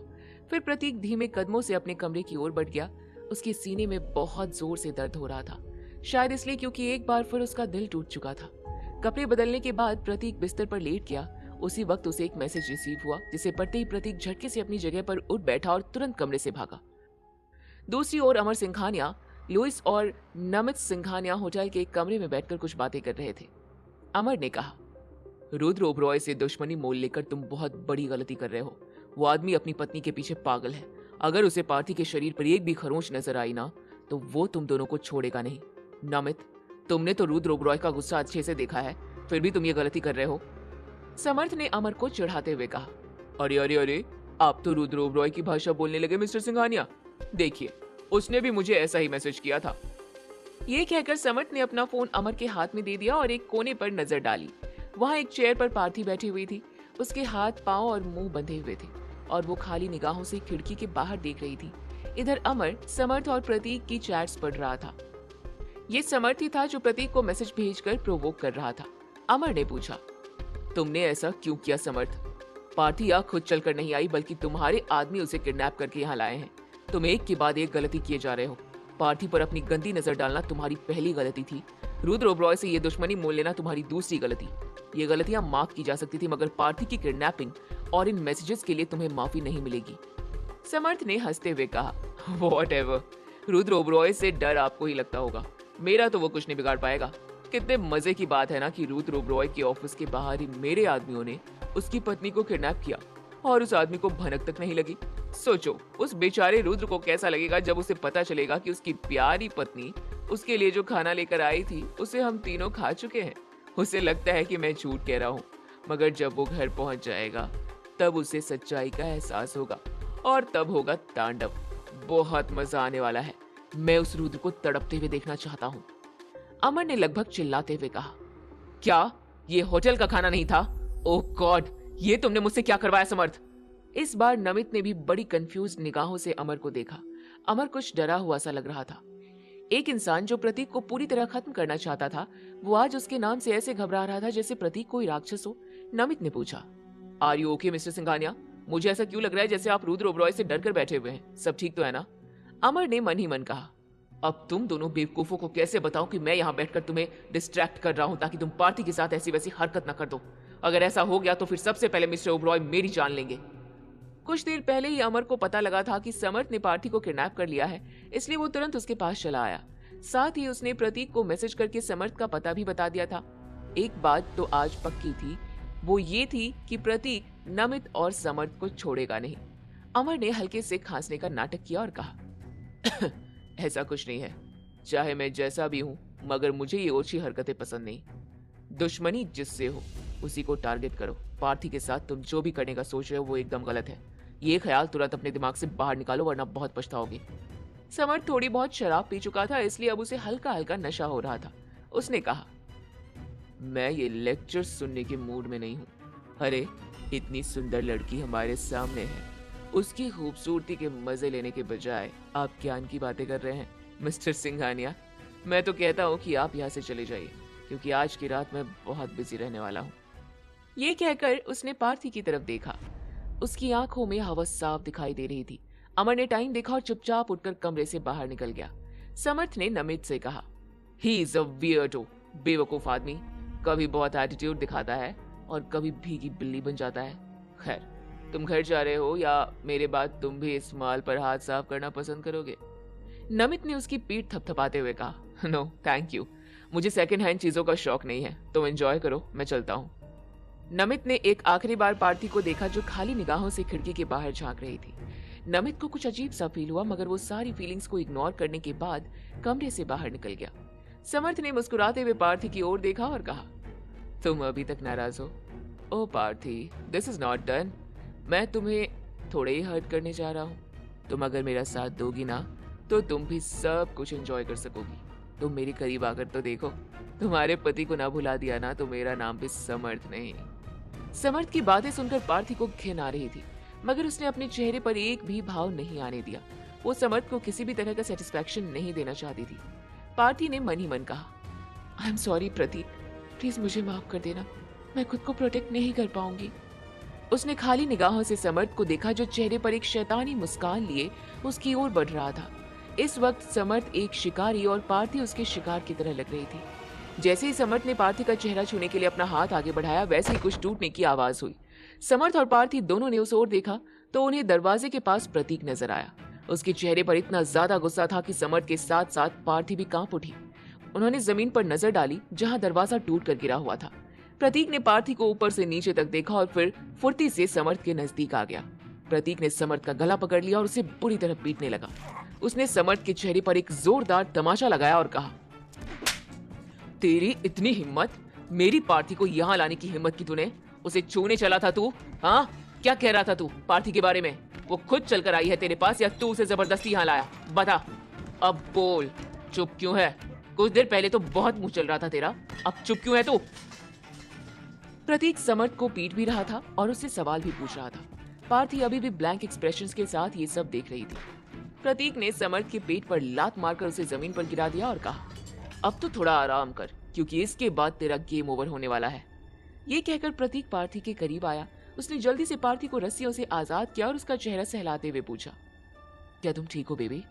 फिर प्रतीक धीमे कदमों से अपने कमरे की ओर बढ़ गया। उसके सीने में बहुत जोर से दर्द हो रहा था, शायद इसलिए क्योंकि एक बार फिर उसका दिल टूट चुका था। कपड़े बदलने के बाद प्रतीक बिस्तर पर लेट गया। उसी वक्त उसे एक मैसेज रिसीव हुआ, जिसे पढ़ते ही प्रतीक झटके से अपनी जगह पर उठ बैठा और तुरंत कमरे से भागा। दूसरी ओर अमर सिंघानिया, लुइस और नमित सिंघानिया होटल के एक कमरे में बैठकर कुछ बातें कर रहे थे। अमर ने कहा, रुद्र ओबरॉय से दुश्मनी मोल लेकर तुम बहुत बड़ी गलती कर रहे हो। वो आदमी अपनी पत्नी के पीछे पागल है। अगर उसे पार्थी के शरीर पर एक भी खरोंच नजर आई ना, तो वो तुम दोनों को छोड़ेगा नहीं। नमित, तुमने तो रुद्र ओबरॉय का गुस्सा अच्छे से देखा है, फिर भी तुम ये गलती कर रहे हो। समर्थ ने अमर को चिढ़ाते हुए कहा, अरे अरे अरे, आप तो रुद्र ओबरॉय की भाषा बोलने लगे मिस्टर सिंघानिया। देखिए, उसने भी मुझे ऐसा ही मैसेज किया था। ये कहकर समर्थ ने अपना फोन अमर के हाथ में दे दिया और एक कोने पर नजर डाली। वहां एक चेयर पर पार्थी बैठी हुई थी। उसके हाथ, पांव और मुंह बंधे हुए थे और वो खाली निगाहों से खिड़की के बाहर देख रही थी। इधर अमर समर्थ और प्रतीक की चैट्स पढ़ रहा था। ये समर्थ ही था जो प्रतीक को मैसेज भेजकर प्रोवोक कर रहा था। अमर ने पूछा, तुमने ऐसा क्यों किया समर्थ? पार्थी यहाँ खुद चलकर नहीं आई, बल्कि तुम्हारे आदमी उसे किडनैप करके यहाँ लाए हैं। तुम एक के बाद एक गलती किए जा रहे हो। पार्थी पर अपनी गंदी नजर डालना तुम्हारी पहली गलती थी। रुद्र ओबरॉय से ये दुश्मनी मोल लेना तुम्हारी दूसरी गलती। ये गलतियां माफ की जा सकती थी, मगर पार्थी की किडनैपिंग और इन मैसेजेस के लिए तुम्हें माफी नहीं मिलेगी। समर्थ ने हंसते हुए कहा, व्हाटएवर, रुद्र ओबरॉय से डर आपको ही लगता होगा, मेरा तो वो कुछ नहीं बिगाड़ पाएगा। कितने मजे की बात है ना कि रुद्र ओबरॉय के ऑफिस के बाहर ही मेरे आदमियों ने उसकी पत्नी को किडनैप किया और उस आदमी को भनक तक नहीं लगी। सोचो, उस बेचारे रुद्र को कैसा लगेगा जब उसे पता चलेगा कि उसकी प्यारी पत्नी उसके लिए जो खाना लेकर आई थी उसे हम तीनों खा चुके हैं। उसे लगता है कि मैं झूठ कह रहा हूँ, मगर जब वो घर पहुंच जाएगा तब उसे सच्चाई का एहसास होगा और तब होगा तांडव। बहुत मजा आने वाला है। मैं उस रुद्र को तड़पते हुए देखना चाहता हूँ। अमर ने लगभग चिल्लाते हुए कहा, क्या ये होटल का खाना नहीं था? ओह गॉड, ये तुमने मुझसे क्या करवाया समर्थ? इस बार नमित ने भी बड़ी कंफ्यूज निगाहों से अमर को देखा। अमर कुछ डरा हुआ सा लग रहा था। एक इंसान जो प्रतीक को पूरी तरह खत्म करना चाहता था, वो आज उसके नाम से ऐसे घबरा रहा था जैसे प्रतीक कोई राक्षस हो। नमित ने पूछा, are you okay mister Singhania? मुझे ऐसा क्यों लग रहा है जैसे आप रुद्र ओबरॉय से डर कर बैठे हुए हैं। सब ठीक तो है ना? अमर ने मन ही मन कहा, अब तुम दोनों बेवकूफों को कैसे बताऊं कि मैं यहाँ बैठकर तुम्हें डिस्ट्रैक्ट कर रहा हूं ताकि तुम पार्टी के साथ ऐसी वैसी हरकत न कर दो। अगर ऐसा हो गया तो फिर सबसे पहले मिस्टर ओबरॉय मेरी जान लेंगे। कुछ देर पहले ही अमर को पता लगा था कि समर्थ ने पार्थी को किडनैप कर लिया है, इसलिए वो तुरंत उसके पास चला आया। साथ ही उसने प्रतीक को मैसेज करके समर्थ का पता भी बता दिया था। एक बात तो आज पक्की थी, वो ये थी कि प्रतीक नमित और समर्थ को छोड़ेगा नहीं। अमर ने हल्के से खांसने का नाटक किया और कहा, ऐसा कुछ नहीं है। चाहे मैं जैसा भी हूँ, मगर मुझे ये ओछी हरकतें पसंद नहीं। दुश्मनी जिससे हो उसी को टारगेट करो। पार्थी के साथ तुम जो भी करने का सोच रहे हो वो एकदम गलत है। ये ख्याल तुरंत अपने दिमाग से बाहर निकालो, वरना बहुत पछताओगे। समर्थ थोड़ी बहुत शराब पी चुका था, इसलिए अब उसे हल्का हल्का नशा हो रहा था। उसने कहा, मैं ये लेक्चर सुनने के मूड में नहीं हूँ। अरे, इतनी सुंदर लड़की हमारे सामने है, उसकी खूबसूरती के मजे लेने के बजाय आप ज्ञान की बातें कर रहे हैं। मिस्टर सिंघानिया, मैं तो कहता हूँ कि आप यहाँ से चले जाइए, क्योंकि आज की रात मैं बहुत बिजी रहने वाला हूँ। ये कहकर उसने पार्थी की तरफ देखा। उसकी आंखों में हवस साफ दिखाई दे रही थी। अमर ने टाइम देखा और चुपचाप उठकर कमरे से बाहर निकल गया। समर्थ ने नमित से कहा, ही इज अ वियर्डो, बेवकूफ आदमी, कभी बहुत एटीट्यूड दिखाता है और कभी भीगी बिल्ली बन जाता है। खैर, तुम घर जा रहे हो या मेरे बाद तुम भी इस माल पर हाथ साफ करना पसंद करोगे? नमित ने उसकी पीठ थपथपाते हुए कहा, नो थैंक यू, मुझे सेकंड हैंड चीजों का शौक नहीं है, तुम एंजॉय करो, मैं चलता हूँ। नमित ने एक आखिरी बार पार्थी को देखा जो खाली निगाहों से खिड़की के बाहर झांक रही थी। नमित को कुछ अजीब सा फील हुआ, मगर वो सारी फीलिंग्स को इग्नोर करने के बाद कमरे से बाहर निकल गया। समर्थ ने मुस्कुराते हुए पार्थी की ओर देखा और कहा, तुम अभी तक नाराज हो? ओ Parthi, this is not done. मैं तुम्हें थोड़े ही हर्ट करने जा रहा हूँ। तुम अगर मेरा साथ दोगी ना तो तुम भी सब कुछ एंजॉय कर सकोगी। तुम मेरे करीब आकर तो देखो। तुम्हारे पति को ना भुला दिया ना तो मेरा नाम भी समर्थ नहीं। समर्थ की बातें सुनकर पार्थी को घिन आ रही थी, मगर उसने अपने चेहरे पर एक भी भाव नहीं आने दिया। वो समर्थ को किसी भी तरह का सेटिस्फैक्शन नहीं देना चाहती थी। पार्थी ने मन ही मन कहा, I am sorry Prateek, please मुझे माफ कर देना, मैं खुद को प्रोटेक्ट नहीं कर पाऊंगी। उसने खाली निगाहों से समर्थ को देखा जो चेहरे पर एक शैतानी मुस्कान लिए उसकी ओर बढ़ रहा था। इस वक्त समर्थ एक शिकारी और पार्थी उसके शिकार की तरह लग रही थी। जैसे ही समर्थ ने पार्थी का चेहरा छूने के लिए अपना हाथ आगे बढ़ाया, वैसे ही कुछ टूटने की आवाज हुई। समर्थ और पार्थी दोनों ने उस ओर देखा तो उन्हें दरवाजे के पास प्रतीक नजर आया। उसके चेहरे पर इतना ज्यादा गुस्सा था कि समर्थ के साथ साथ पार्थी भी कांप उठी। उन्होंने जमीन पर नजर डाली जहां दरवाजा टूट कर गिरा हुआ था। प्रतीक ने पार्थी को ऊपर से नीचे तक देखा और फिर फुर्ती से समर्थ के नजदीक आ गया। प्रतीक ने समर्थ का गला पकड़ लिया और उसे बुरी तरह पीटने लगा। उसने समर्थ के चेहरे पर एक जोरदार तमाचा लगाया और कहा, तेरी इतनी हिम्मत, मेरी पार्थी को यहाँ लाने की हिम्मत की तूने? उसे छूने चला था तू? हाँ, क्या कह रहा था तू पार्थी के बारे में? वो खुद चलकर आई है तेरे पास या तू उसे जबरदस्ती यहाँ लाया? बता, अब बोल। चुप क्यों है? कुछ देर पहले तो बहुत मुंह चल रहा था तेरा, अब चुप क्यों है तू? प्रतीक समर्थ को पीट भी रहा था और उससे सवाल भी पूछ रहा था। पार्थी अभी भी ब्लैंक एक्सप्रेशंस के साथ ये सब देख रही थी। प्रतीक ने समर्थ के पेट पर लात मारकर उसे जमीन पर गिरा दिया और कहा, अब तो थोड़ा आराम कर, क्योंकि इसके बाद तेरा गेम ओवर होने वाला है। ये कहकर प्रतीक पार्थी के करीब आया। उसने जल्दी से पार्थी को रस्सियों से आजाद किया और उसका चेहरा सहलाते हुए पूछा, क्या तुम ठीक हो बेबी?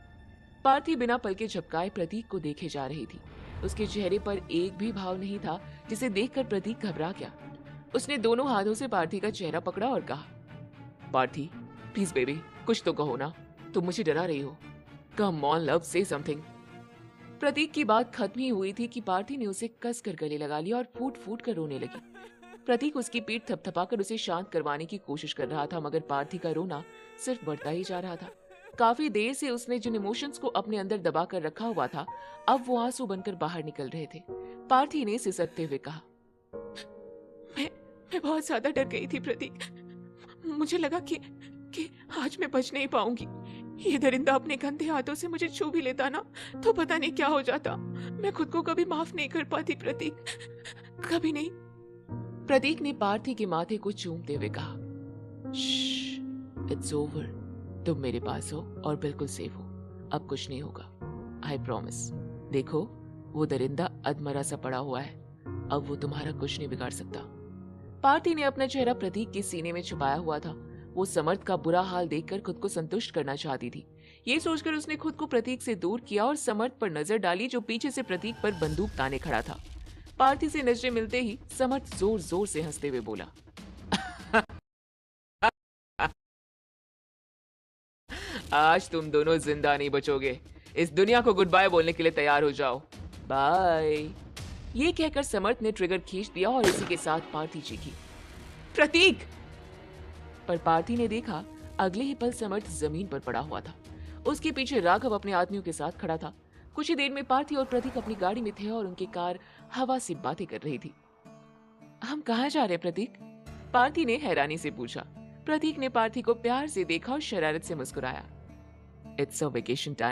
पार्थी बिना पलके झपकाए प्रतीक को देखे जा रही थी। उसके चेहरे पर एक भी भाव नहीं था, जिसे देखकर प्रतीक घबरा गया। उसने दोनों हाथों से पार्थी का चेहरा पकड़ा और कहा, पार्थी प्लीज बेबी, कुछ तो कहो ना, तुम मुझे डरा रही हो। Come on love, say something. Prateek की बात खत्म ही हुई थी कि पार्थी ने उसे कस कर गले लगा लिया और फूट फूट कर रोने लगी। प्रतीक उसकी पीठ थपथपाकर उसे शांत करवाने की कोशिश कर रहा था, मगर पार्थी का रोना सिर्फ बढ़ता ही जा रहा था। काफी देर से उसने जिन इमोशंस को अपने अंदर दबा कर रखा हुआ था, अब वो आंसू बनकर बाहर निकल रहे थे। पार्थी ने सिसकते हुए कहा, मैं बहुत ज्यादा डर गई थी प्रतीक। मुझे लगा कि आज मैं बच नहीं पाऊंगी। ये दरिंदा अपने गंदे हाथों से मुझे छू भी लेता ना तो पता नहीं क्या हो जाता। मैं खुद को कभी माफ नहीं कर पाती प्रतीक, कभी नहीं। प्रतीक ने पार्थी के माथे को चूमते हुए कहा, इट्स ओवर, तुम मेरे पास हो और बिल्कुल सेफ हो। अब कुछ नहीं होगा, आई प्रॉमिस। देखो, वो दरिंदा अधमरा सा पड़ा हुआ है, अब वो तुम्हारा कुछ नहीं बिगाड़ सकता। पार्थी ने अपना चेहरा प्रतीक के सीने में छुपाया हुआ था। वो समर्थ का बुरा हाल देखकर खुद को संतुष्ट करना चाहती थी। ये सोचकर उसने खुद को प्रतीक से दूर किया और समर्थ पर नजर डाली, जो पीछे से प्रतीक पर बंदूक ताने खड़ा था। पार्थी से नजरें मिलते ही समर्थ जोर जोर से हंसते हुए बोला, आज तुम दोनों जिंदा नहीं बचोगे। इस दुनिया को गुड बाय बोलने के लिए तैयार हो जाओ। बाय। ये कहकर समर्थ ने ट्रिगर खींच दिया और इसी के साथ पार्थी चीखी, प्रतीक! पर पार्थी ने देखा, अगले ही पल समर्थ जमीन पर पड़ा हुआ था। उसके पीछे राघव अपने आदमियों के साथ खड़ा था। कुछ ही देर में पार्थी और प्रतीक अपनी गाड़ी में थे और उनकी कार हवा से बातें कर रही थी। हम कहाँ जा रहे प्रतीक? पार्थी ने हैरानी से पूछा। प्रतीक ने पार्थी को प्यार से देखा और शरारत से मुस्कुराया, इट्स अ वेकेशन टाइम।